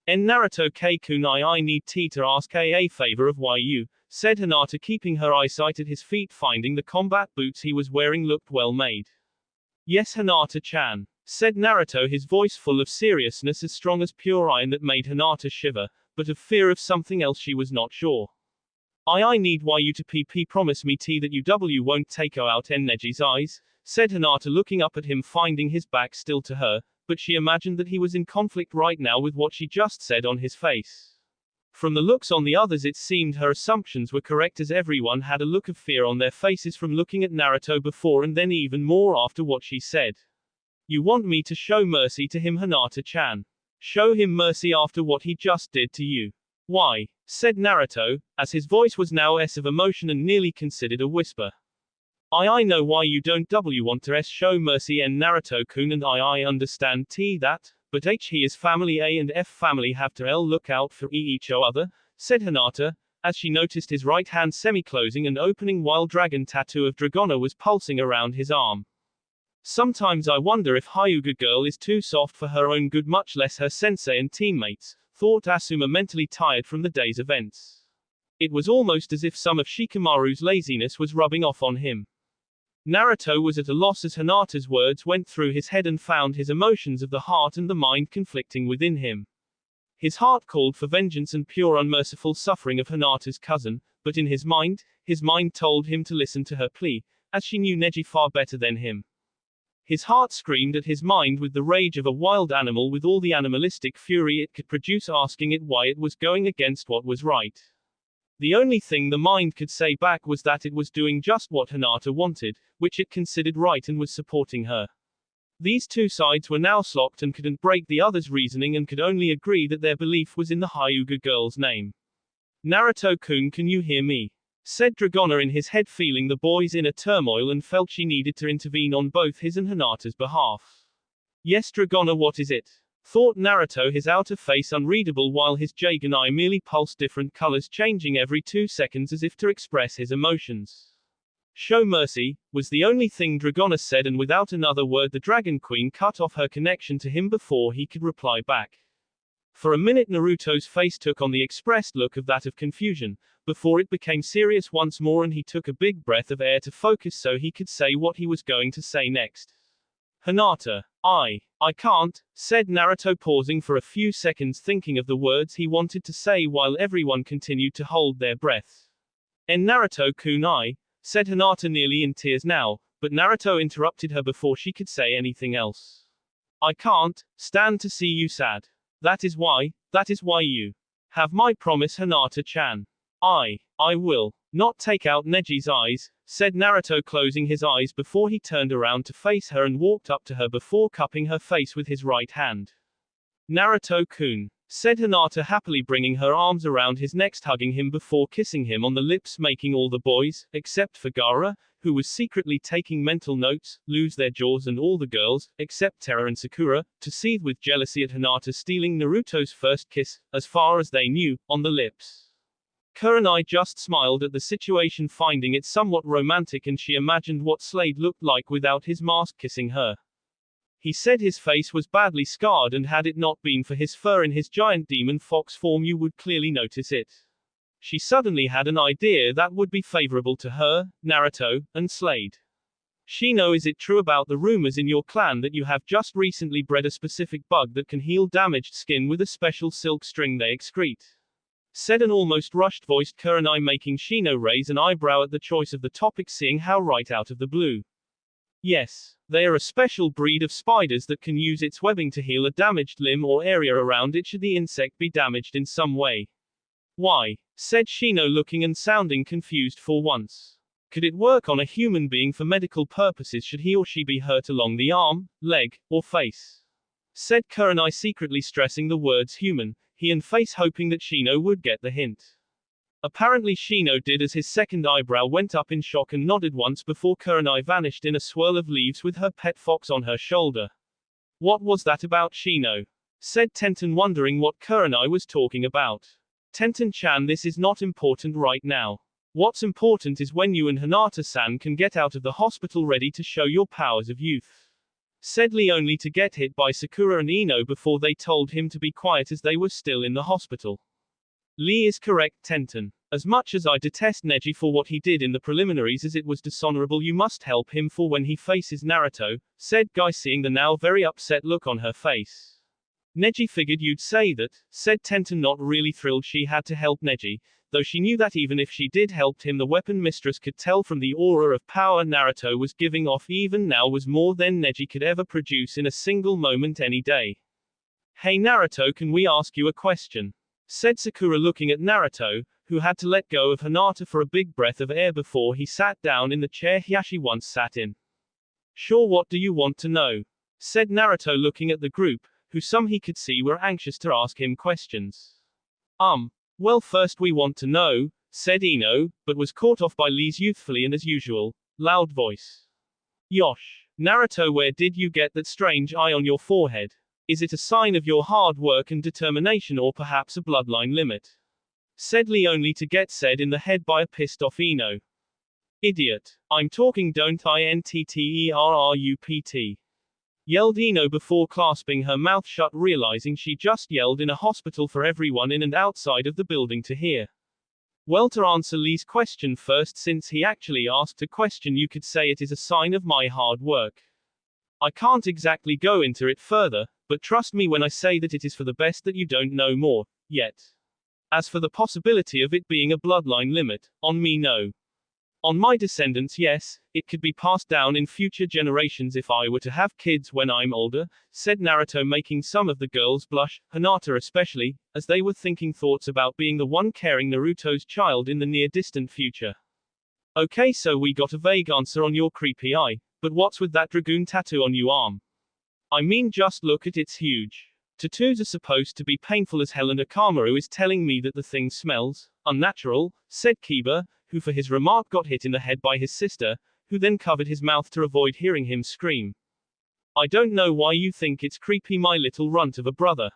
Naruto K-kun, I need to ask a favor of you, said Hinata, keeping her eyesight at his feet, finding the combat boots he was wearing looked well made. Yes Hinata-chan, said Naruto, his voice full of seriousness as strong as pure iron that made Hinata shiver, but of fear of something else she was not sure. I need you to promise me that you won't take out Neji's eyes, said Hinata, looking up at him, finding his back still to her, but she imagined that he was in conflict right now with what she just said on his face. From the looks on the others it seemed her assumptions were correct, as everyone had a look of fear on their faces from looking at Naruto before and then even more after what she said. You want me to show mercy to him Hinata-chan? Show him mercy after what he just did to you? Why? Said Naruto, as his voice was now of emotion and nearly considered a whisper. I know why you don't want to show mercy Naruto-kun, and I understand that, but he is family A and F family have to look out for each other, said Hinata, as she noticed his right hand semi-closing and opening while dragon tattoo of Dragona was pulsing around his arm. Sometimes I wonder if Hyuga girl is too soft for her own good, much less her sensei and teammates, thought Asuma, mentally tired from the day's events. It was almost as if some of Shikamaru's laziness was rubbing off on him. Naruto was at a loss as Hinata's words went through his head and found his emotions of the heart and the mind conflicting within him. His heart called for vengeance and pure unmerciful suffering of Hinata's cousin, but in his mind told him to listen to her plea, as she knew Neji far better than him. His heart screamed at his mind with the rage of a wild animal, with all the animalistic fury it could produce, asking it why it was going against what was right. The only thing the mind could say back was that it was doing just what Hinata wanted, which it considered right, and was supporting her. These two sides were now locked and couldn't break the other's reasoning and could only agree that their belief was in the Hyuga girl's name. Naruto-kun, can you hear me? Said Dragona in his head, feeling the boy's inner turmoil, and felt she needed to intervene on both his and Hinata's behalf. Yes Dragona, what is it? Thought Naruto, his outer face unreadable while his Jagan eye merely pulsed different colors, changing every 2 seconds as if to express his emotions. Show mercy, was the only thing Dragona said, and without another word the Dragon Queen cut off her connection to him before he could reply back. For a minute Naruto's face took on the expressed look of that of confusion, before it became serious once more and he took a big breath of air to focus so he could say what he was going to say next. Hinata. I can't, said Naruto, pausing for a few seconds thinking of the words he wanted to say while everyone continued to hold their breath. Naruto-kun, said Hinata, nearly in tears now, but Naruto interrupted her before she could say anything else. I can't stand to see you sad. That is why you have my promise, Hinata-chan. I will not take out Neji's eyes, said Naruto, closing his eyes before he turned around to face her and walked up to her before cupping her face with his right hand. Naruto-kun, said Hinata, happily bringing her arms around his neck, hugging him before kissing him on the lips, making all the boys, except for Gaara, who was secretly taking mental notes, lose their jaws, and all the girls, except Terra and Sakura, to seethe with jealousy at Hinata stealing Naruto's first kiss, as far as they knew, on the lips. Kurenai just smiled at the situation, finding it somewhat romantic, and she imagined what Slade looked like without his mask kissing her. He said his face was badly scarred, and had it not been for his fur in his giant demon fox form you would clearly notice it. She suddenly had an idea that would be favorable to her, Naruto, and Slade. Shino, is it true about the rumors in your clan that you have just recently bred a specific bug that can heal damaged skin with a special silk string they excrete? Said an almost rushed-voiced Kurenai, making Shino raise an eyebrow at the choice of the topic, seeing how right out of the blue. Yes, they are a special breed of spiders that can use its webbing to heal a damaged limb or area around it should the insect be damaged in some way. Why? Said Shino, looking and sounding confused for once. Could it work on a human being for medical purposes should he or she be hurt along the arm, leg, or face? Said Kurenai, secretly stressing the words human, he and face, hoping that Shino would get the hint. Apparently Shino did, as his second eyebrow went up in shock and nodded once before Kurenai vanished in a swirl of leaves with her pet fox on her shoulder. What was that about, Shino? Said Tenten, wondering what Kurenai was talking about. Tenten-chan, this is not important right now. What's important is when you and Hinata-san can get out of the hospital ready to show your powers of youth. Said Lee, only to get hit by Sakura and Ino before they told him to be quiet as they were still in the hospital. Lee is correct, Tenten. As much as I detest Neji for what he did in the preliminaries, as it was dishonorable, you must help him for when he faces Naruto, said Guy, seeing the now very upset look on her face. Neji figured you'd say that, said Tenten, not really thrilled she had to help Neji, though she knew that even if she did help him, the weapon mistress could tell from the aura of power Naruto was giving off even now was more than Neji could ever produce in a single moment any day. Hey Naruto, can we ask you a question? Said Sakura, looking at Naruto, who had to let go of Hinata for a big breath of air before he sat down in the chair Hiyashi once sat in. Sure, what do you want to know? Said Naruto, looking at the group, who some he could see were anxious to ask him questions. Well, first we want to know, said Ino, but was caught off by Lee's youthfully and as usual, loud voice. Yosh. Naruto, where did you get that strange eye on your forehead? Is it a sign of your hard work and determination, or perhaps a bloodline limit? Said Lee, only to get said in the head by a pissed off Ino. Idiot. I'm talking, don't interrupt. Yelled Ino before clasping her mouth shut, realizing she just yelled in a hospital for everyone in and outside of the building to hear. Well, to answer Lee's question first, since he actually asked a question, you could say it is a sign of my hard work. I can't exactly go into it further, but trust me when I say that it is for the best that you don't know more, yet. As for the possibility of it being a bloodline limit, on me no. On my descendants yes, it could be passed down in future generations if I were to have kids when I'm older, said Naruto, making some of the girls blush, Hinata especially, as they were thinking thoughts about being the one carrying Naruto's child in the near-distant future. Okay, so we got a vague answer on your creepy eye, but what's with that dragoon tattoo on your arm? I mean, just look at, it's huge. Tattoos are supposed to be painful as hell, and Akamaru is telling me that the thing smells unnatural, said Kiba, who for his remark got hit in the head by his sister, who then covered his mouth to avoid hearing him scream. I don't know why you think it's creepy, my little runt of a brother.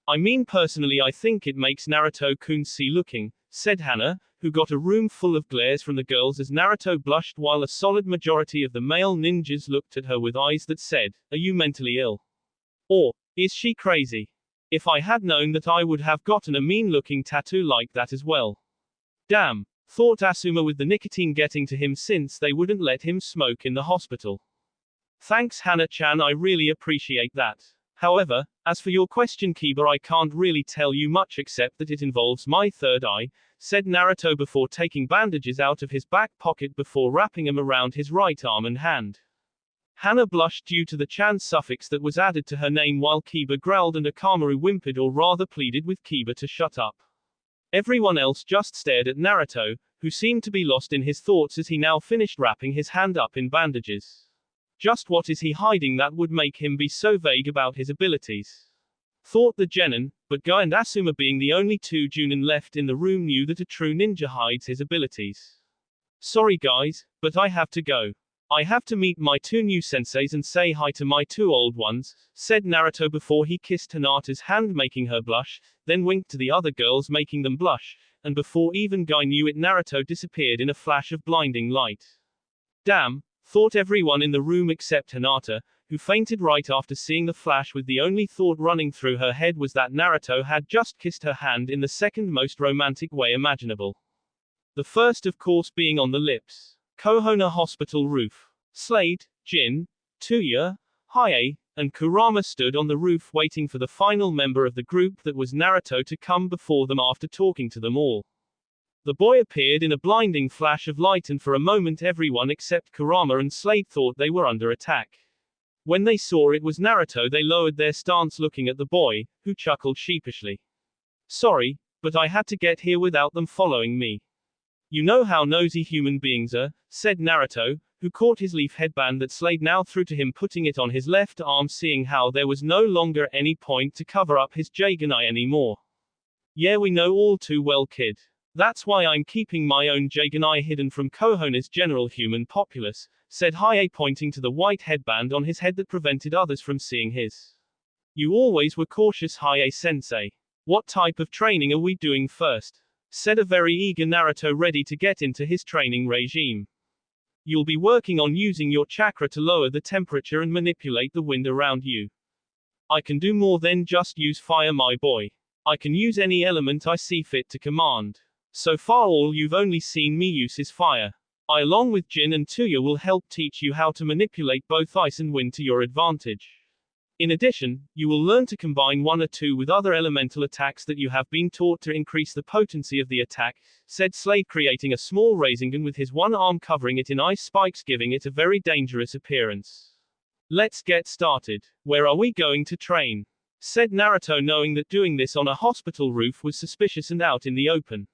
I mean, personally I think it makes Naruto-kun see looking, said Hana, who got a room full of glares from the girls as Naruto blushed, while a solid majority of the male ninjas looked at her with eyes that said, are you mentally ill? Or, is she crazy? If I had known that, I would have gotten a mean-looking tattoo like that as well. Damn, thought Asuma, with the nicotine getting to him since they wouldn't let him smoke in the hospital. Thanks Hana-chan, I really appreciate that. However, as for your question Kiba, I can't really tell you much except that it involves my third eye, said Naruto before taking bandages out of his back pocket before wrapping them around his right arm and hand. Hana blushed due to the chan suffix that was added to her name while Kiba growled and Akamaru whimpered or rather pleaded with Kiba to shut up. Everyone else just stared at Naruto, who seemed to be lost in his thoughts as he now finished wrapping his hand up in bandages. Just what is he hiding that would make him be so vague about his abilities? Thought the genin, but Guy and Asuma being the only two Junin left in the room knew that a true ninja hides his abilities. Sorry guys, but I have to go. I have to meet my two new senseis and say hi to my two old ones, said Naruto before he kissed Hinata's hand making her blush, then winked to the other girls making them blush, and before even Guy knew it Naruto disappeared in a flash of blinding light. Damn, thought everyone in the room except Hinata, who fainted right after seeing the flash with the only thought running through her head was that Naruto had just kissed her hand in the second most romantic way imaginable. The first of course being on the lips. Kohona Hospital roof. Slade, Jin, Tuya, Hiei, and Kurama stood on the roof waiting for the final member of the group that was Naruto to come before them after talking to them all. The boy appeared in a blinding flash of light and for a moment everyone except Kurama and Slade thought they were under attack. When they saw it was Naruto they lowered their stance looking at the boy, who chuckled sheepishly. Sorry, but I had to get here without them following me. You know how nosy human beings are, said Naruto, who caught his leaf headband that Slade now threw to him putting it on his left arm seeing how there was no longer any point to cover up his Jaganai anymore. Yeah we know all too well kid. That's why I'm keeping my own Jaganai hidden from Kohona's general human populace, said Hiei pointing to the white headband on his head that prevented others from seeing his. You always were cautious Hiei-sensei. What type of training are we doing first? Said a very eager Naruto ready to get into his training regime. You'll be working on using your chakra to lower the temperature and manipulate the wind around you. I can do more than just use fire my boy. I can use any element I see fit to command. So far all you've only seen me use is fire. I along with Jin and Tuya will help teach you how to manipulate both ice and wind to your advantage. In addition, you will learn to combine one or two with other elemental attacks that you have been taught to increase the potency of the attack, said Slade creating a small Rasengan with his one arm covering it in ice spikes giving it a very dangerous appearance. Let's get started. Where are we going to train? Said Naruto knowing that doing this on a hospital roof was suspicious and out in the open.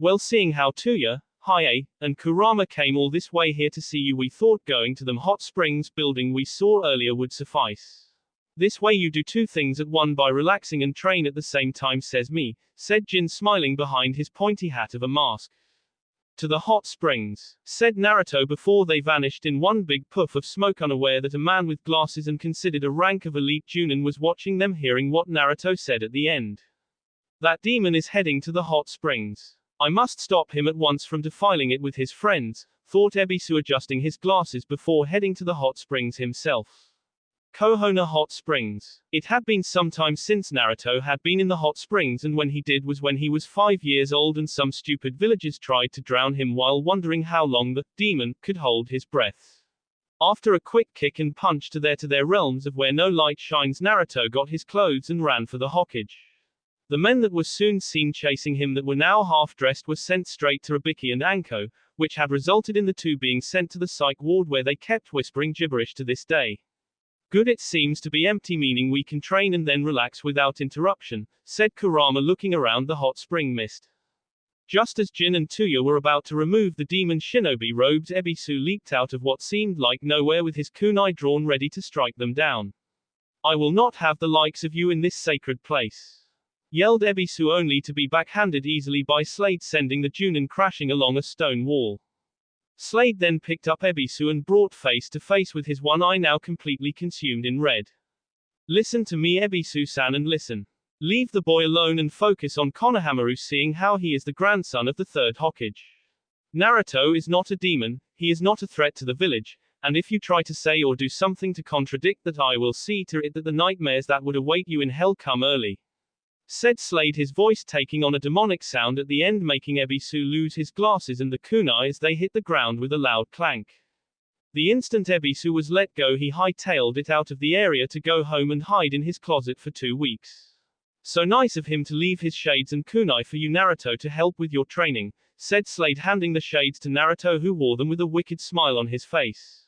Well seeing how Tuya, Hiei, and Kurama came all this way here to see you we thought going to them hot springs building we saw earlier would suffice. This way you do two things at one by relaxing and train at the same time says me, said Jin smiling behind his pointy hat of a mask. To the hot springs, said Naruto before they vanished in one big puff of smoke unaware that a man with glasses and considered a rank of elite Junin was watching them hearing what Naruto said at the end. That demon is heading to the hot springs. I must stop him at once from defiling it with his friends, thought Ebisu adjusting his glasses before heading to the hot springs himself. Kohona Hot Springs. It had been some time since Naruto had been in the hot springs and when he did was when he was 5 years old and some stupid villagers tried to drown him while wondering how long the demon could hold his breath. After a quick kick and punch to their realms of where no light shines Naruto got his clothes and ran for the Hokage. The men that were soon seen chasing him that were now half-dressed were sent straight to Rabiki and Anko, which had resulted in the two being sent to the psych ward where they kept whispering gibberish to this day. Good it seems to be empty meaning we can train and then relax without interruption, said Kurama looking around the hot spring mist. Just as Jin and Tuya were about to remove the demon shinobi robes Ebisu leaped out of what seemed like nowhere with his kunai drawn ready to strike them down. I will not have the likes of you in this sacred place. Yelled Ebisu only to be backhanded easily by Slade sending the Junin crashing along a stone wall. Slade then picked up Ebisu and brought face to face with his one eye now completely consumed in red. Listen to me Ebisu-san and listen. Leave the boy alone and focus on Konohamaru seeing how he is the grandson of the third Hokage. Naruto is not a demon, he is not a threat to the village, and if you try to say or do something to contradict that I will see to it that the nightmares that would await you in hell come early. Said Slade his voice taking on a demonic sound at the end making Ebisu lose his glasses and the kunai as they hit the ground with a loud clank. The instant Ebisu was let go, he hightailed it out of the area to go home and hide in his closet for 2 weeks. So nice of him to leave his shades and kunai for you, Naruto, to help with your training, said Slade, handing the shades to Naruto, who wore them with a wicked smile on his face.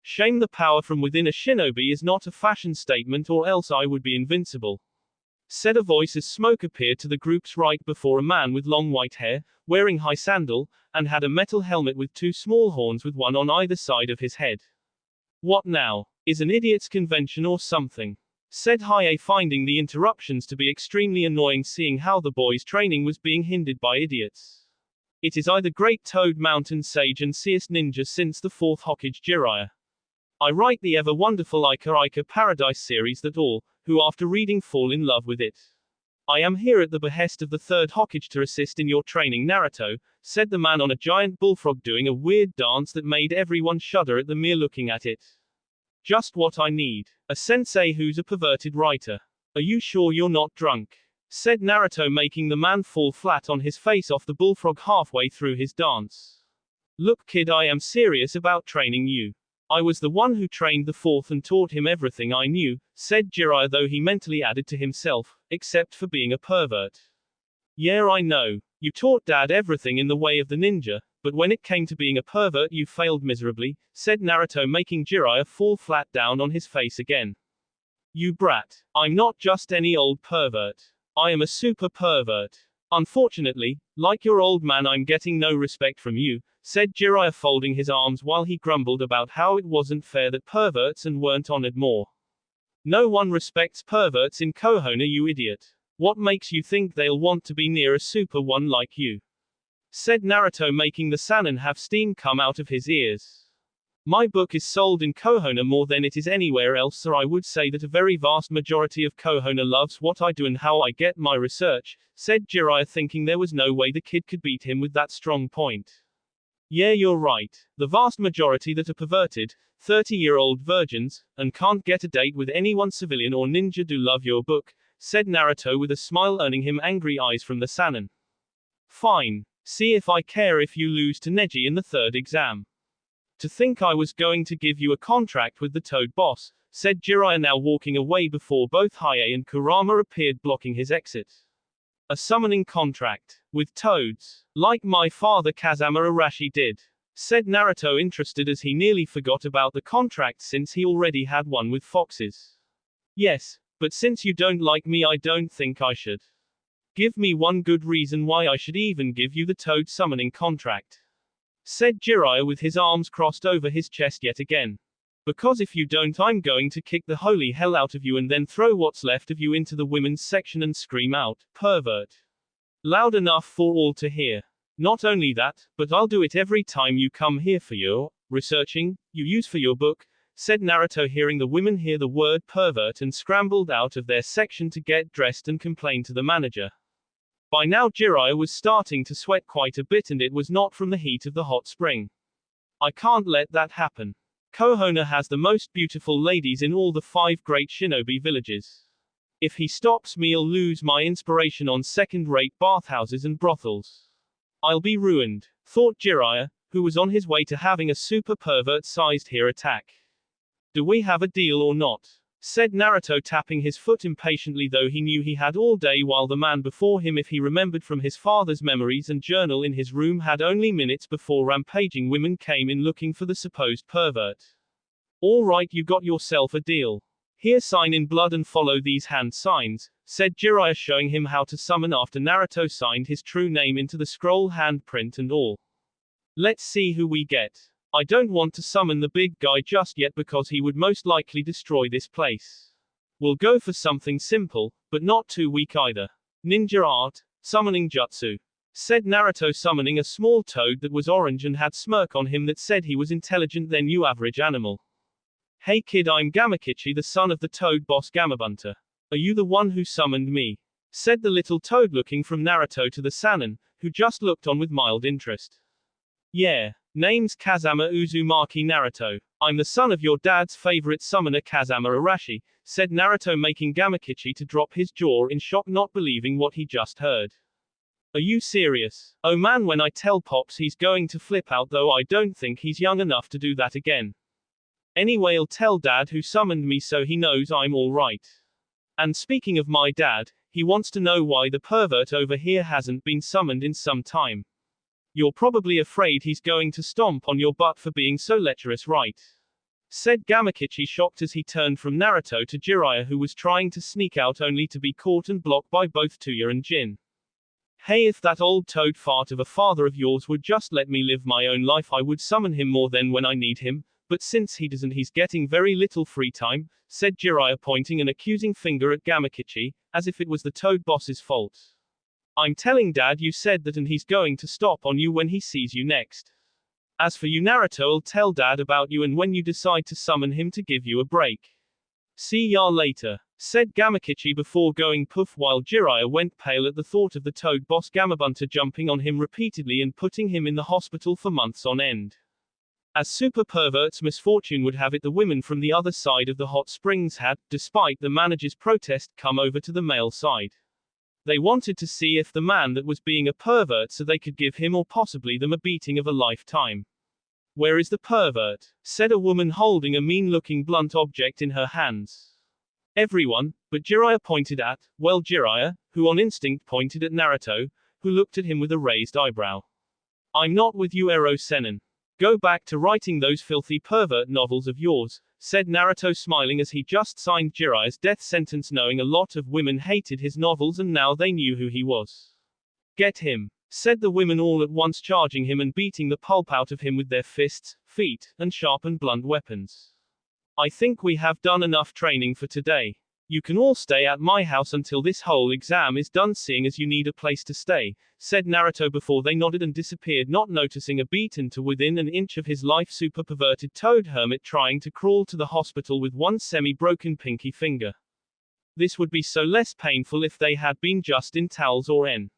Shame the power from within a shinobi is not a fashion statement, or else I would be invincible, said a voice as smoke appeared to the group's right before a man with long white hair, wearing high sandal, and had a metal helmet with 2 small horns with one on either side of his head. What now? Is an idiot's convention or something? Said Hiei, finding the interruptions to be extremely annoying, seeing how the boys' training was being hindered by idiots. It is I, the great Toad Mountain Sage and seest ninja since the 4th Hokage Jiraiya. I write the ever wonderful Ica Ica Paradise series that all, who after reading fall in love with it. I am here at the behest of the 3rd Hokage to assist in your training, Naruto, said the man on a giant bullfrog, doing a weird dance that made everyone shudder at the mere looking at it. Just what I need. A sensei who's a perverted writer. Are you sure you're not drunk? Said Naruto, making the man fall flat on his face off the bullfrog halfway through his dance. Look kid, I am serious about training you. I was the one who trained the 4th and taught him everything I knew, said Jiraiya, though he mentally added to himself, except for being a pervert. Yeah, I know. You taught Dad everything in the way of the ninja, but when it came to being a pervert you failed miserably, said Naruto, making Jiraiya fall flat down on his face again. You brat. I'm not just any old pervert. I am a super pervert. Unfortunately, like your old man, I'm getting no respect from you, said Jiraiya, folding his arms while he grumbled about how it wasn't fair that perverts and weren't honored more. No one respects perverts in Konoha, you idiot. What makes you think they'll want to be near a super one like you? Said Naruto, making the Sannin have steam come out of his ears. My book is sold in Konoha more than it is anywhere else, so I would say that a very vast majority of Konoha loves what I do and how I get my research, said Jiraiya, thinking there was no way the kid could beat him with that strong point. Yeah, you're right. The vast majority that are perverted, 30-year-old virgins, and can't get a date with anyone civilian or ninja do love your book, said Naruto with a smile, earning him angry eyes from the Sannin. Fine. See if I care if you lose to Neji in the 3rd exam. To think I was going to give you a contract with the Toad boss, said Jiraiya, now walking away before both Hiei and Kurama appeared, blocking his exit. A summoning contract. With toads. Like my father Kazama Arashi did. Said Naruto, interested as he nearly forgot about the contract since he already had one with foxes. Yes, but since you don't like me, I don't think I should. Give me one good reason why I should even give you the Toad summoning contract. Said Jiraiya with his arms crossed over his chest yet again. Because if you don't, I'm going to kick the holy hell out of you and then throw what's left of you into the women's section and scream out, pervert. Loud enough for all to hear. Not only that, but I'll do it every time you come here for your researching, you use for your book, said Naruto, hearing the women hear the word pervert and scrambled out of their section to get dressed and complain to the manager. By now Jiraiya was starting to sweat quite a bit, and it was not from the heat of the hot spring. I can't let that happen. Konoha has the most beautiful ladies in all the 5 great shinobi villages. If he stops me, I'll lose my inspiration on second-rate bathhouses and brothels. I'll be ruined, thought Jiraiya, who was on his way to having a super pervert-sized hair attack. Do we have a deal or not? Said Naruto, tapping his foot impatiently, though he knew he had all day, while the man before him, if he remembered from his father's memories and journal in his room, had only minutes before rampaging women came in looking for the supposed pervert. All right, you got yourself a deal. Here, sign in blood and follow these hand signs, said Jiraiya, showing him how to summon after Naruto signed his true name into the scroll, handprint and all. Let's see who we get. I don't want to summon the big guy just yet because he would most likely destroy this place. We'll go for something simple, but not too weak either. Ninja art, summoning jutsu. Said Naruto, summoning a small toad that was orange and had smirk on him that said he was intelligent than you average animal. Hey kid, I'm Gamakichi, the son of the toad boss Gamabunter. Are you the one who summoned me? Said the little toad, looking from Naruto to the Sannin, who just looked on with mild interest. Yeah. Name's Kazama Uzumaki Naruto. I'm the son of your dad's favorite summoner Kazama Arashi, said Naruto, making Gamakichi to drop his jaw in shock, not believing what he just heard. Are you serious? Oh man, when I tell Pops he's going to flip out, though I don't think he's young enough to do that again. Anyway, I'll tell Dad who summoned me so he knows I'm alright. And speaking of my dad, he wants to know why the pervert over here hasn't been summoned in some time. You're probably afraid he's going to stomp on your butt for being so lecherous, right? Said Gamakichi, shocked as he turned from Naruto to Jiraiya, who was trying to sneak out only to be caught and blocked by both Tuya and Jin. Hey, if that old toad fart of a father of yours would just let me live my own life, I would summon him more than when I need him, but since he doesn't, he's getting very little free time, said Jiraiya, pointing an accusing finger at Gamakichi, as if it was the toad boss's fault. I'm telling Dad you said that and he's going to stop on you when he sees you next. As for you, Naruto, I'll tell Dad about you and when you decide to summon him to give you a break. See ya later, said Gamakichi before going poof, while Jiraiya went pale at the thought of the toad boss Gamabunta jumping on him repeatedly and putting him in the hospital for months on end. As super perverts misfortune would have it, the women from the other side of the hot springs had, despite the manager's protest, come over to the male side. They wanted to see if the man that was being a pervert so they could give him or possibly them a beating of a lifetime. Where is the pervert? Said a woman holding a mean-looking blunt object in her hands. Everyone, but Jiraiya pointed at, well, Jiraiya, who on instinct pointed at Naruto, who looked at him with a raised eyebrow. I'm not with you, Ero Sennin. Go back to writing those filthy pervert novels of yours, said Naruto, smiling as he just signed Jiraiya's death sentence, knowing a lot of women hated his novels and now they knew who he was. Get him, said the women all at once, charging him and beating the pulp out of him with their fists, feet, and sharp and blunt weapons. I think we have done enough training for today. You can all stay at my house until this whole exam is done, seeing as you need a place to stay, said Naruto before they nodded and disappeared, not noticing a beaten to within an inch of his life super perverted toad hermit trying to crawl to the hospital with one semi-broken pinky finger. This would be so less painful if they had been just in towels or en.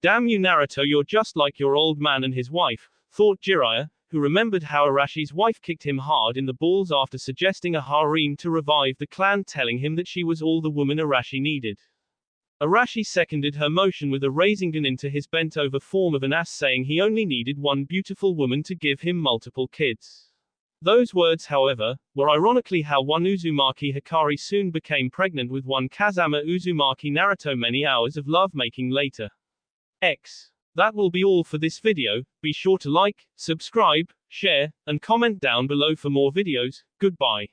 Damn you, Naruto, you're just like your old man and his wife, thought Jiraiya, who remembered how Arashi's wife kicked him hard in the balls after suggesting a harem to revive the clan, telling him that she was all the woman Arashi needed. Arashi seconded her motion with a Rasengan into his bent-over form of an ass, saying he only needed one beautiful woman to give him multiple kids. Those words, however, were ironically how one Uzumaki Hikari soon became pregnant with one Kazama Uzumaki Naruto many hours of lovemaking later. That will be all for this video. Be sure to like, subscribe, share, and comment down below for more videos. Goodbye.